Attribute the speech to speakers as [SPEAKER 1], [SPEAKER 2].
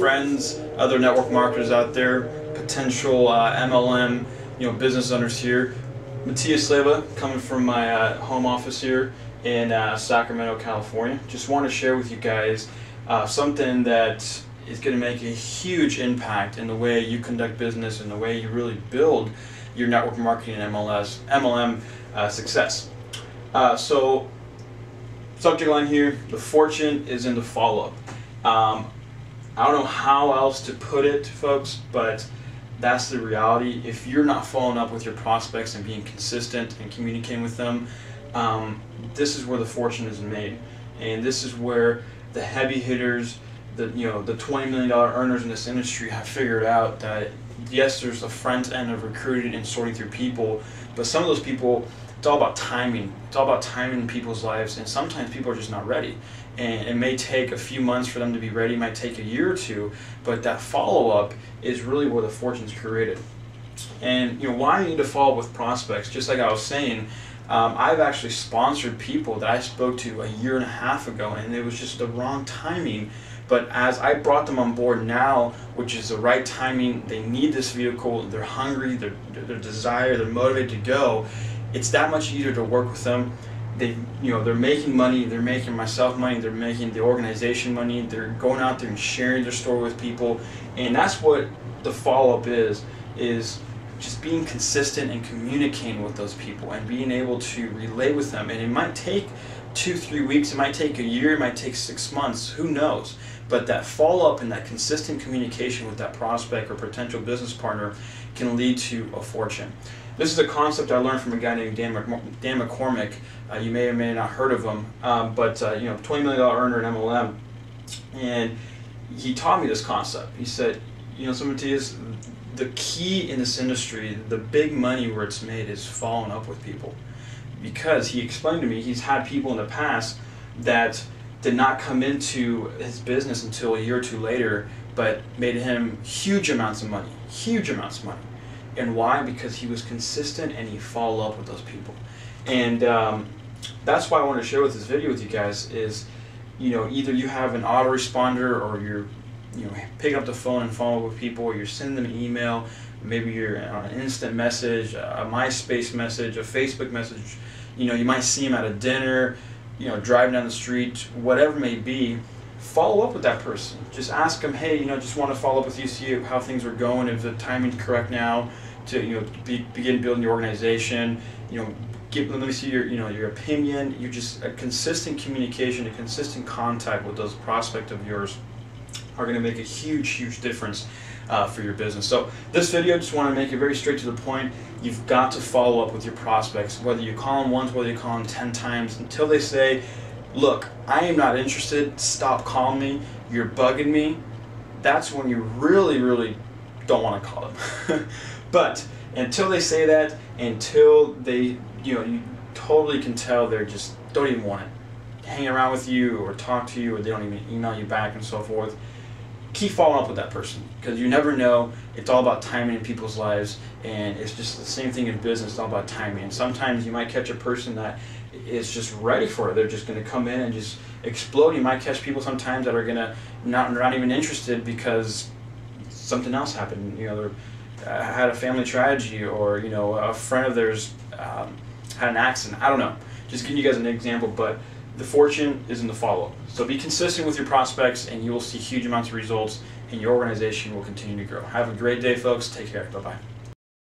[SPEAKER 1] friends, other network marketers out there, potential MLM, business owners here. Matthias Sleva, coming from my home office here in Sacramento, California. Just want to share with you guys something that is going to make a huge impact in the way you conduct business and the way you really build your network marketing and MLM success. So, subject line here: the fortune is in the follow-up. I don't know how else to put it, folks, but that's the reality. If you're not following up with your prospects and being consistent and communicating with them, this is where the fortune is made, and this is where the heavy hitters, the $20 million earners in this industry have figured out that yes, there's a front end of recruiting and sorting through people, but some of those people, it's all about timing. It's all about timing in people's lives, and sometimes people are just not ready. And it may take a few months for them to be ready, it might take a year or two, but that follow-up is really where the fortune's created. And why you need to follow up with prospects, just like I was saying, I've actually sponsored people that I spoke to a year and a half ago, and it was just the wrong timing. But as I brought them on board now, which is the right timing, they need this vehicle, they're hungry, they're desire, they're motivated to go, it's that much easier to work with them. They're making money, they're making myself money, they're making the organization money, they're going out there and sharing their story with people, and that's what the follow-up is just being consistent and communicating with those people and being able to relate with them. And it might take 2-3 weeks, it might take a year, it might take 6 months, who knows, but that follow-up and that consistent communication with that prospect or potential business partner can lead to a fortune. This is a concept I learned from a guy named Dan McCormick. You may or may not heard of him, but $20 million earner in MLM, and he taught me this concept. He said, so Matthias, the key in this industry, the big money where it's made, is following up with people. Because he explained to me, he's had people in the past that did not come into his business until a year or two later, but made him huge amounts of money, huge amounts of money. And why? Because he was consistent and he followed up with those people. And that's why I want to share with this video with you guys is, either you have an autoresponder, or you're picking up the phone and following up with people, or you're sending them an email, maybe you're on an instant message, a MySpace message, a Facebook message, you might see them at a dinner, driving down the street, whatever it may be. Follow up with that person. Just ask them, hey, just want to follow up with you, see how things are going, if the timing's correct now to begin building your organization. Let me see your opinion. You just a consistent communication, a consistent contact with those prospects of yours are going to make a huge difference for your business. So this video, just want to make it very straight to the point. You've got to follow up with your prospects, whether you call them once, whether you call them 10 times, until they say, look, I am not interested, stop calling me, you're bugging me. That's when you really don't want to call them. But until they say that, until they, you totally can tell they're just don't even want to hang around with you or talk to you, or they don't even email you back and so forth, keep following up with that person, because you never know. It's all about timing in people's lives, and it's just the same thing in business. It's all about timing. And sometimes you might catch a person that is just ready for it. They're just going to come in and just explode. You might catch people sometimes that are going to not even interested because something else happened. They had a family tragedy, or a friend of theirs had an accident. I don't know. Just giving you guys an example, but the fortune is in the follow-up. So be consistent with your prospects, and you will see huge amounts of results, and your organization will continue to grow. Have a great day, folks. Take care. Bye-bye.